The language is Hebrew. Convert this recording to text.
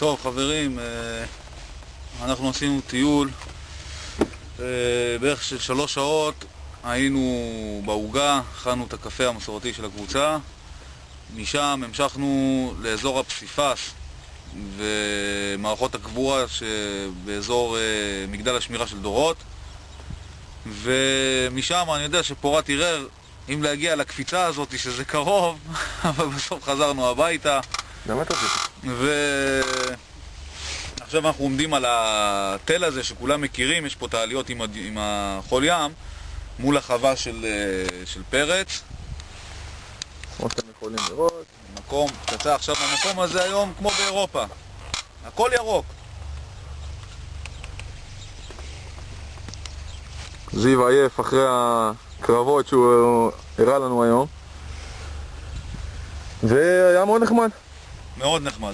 טוב חברים, אנחנו עשינו טיול בערך של 3 שעות. היינו בעוגה, הכנו את הקפה המסורתי של הקבוצה. משם המשכנו לאזור הפסיפס ומערכות הקבורה שבאזור מגדל השמירה של דורות, ומשם אני יודע שפורת ערער אם להגיע לקפיצה הזאת שזה קרוב, אבל בסוף חזרנו הביתה. באמת רציתי. עכשיו אנחנו עומדים על התל הזה שכולם מכירים, יש פה תעליות עם החול ים מול החווה של פרץ. כמו שאתם יכולים לראות, מקום, תצא עכשיו במקום הזה היום כמו באירופה, הכל ירוק. זיו עייף אחרי הקרבות שהוא הראה לנו היום, והיה מאוד נחמד. מאוד נחמד.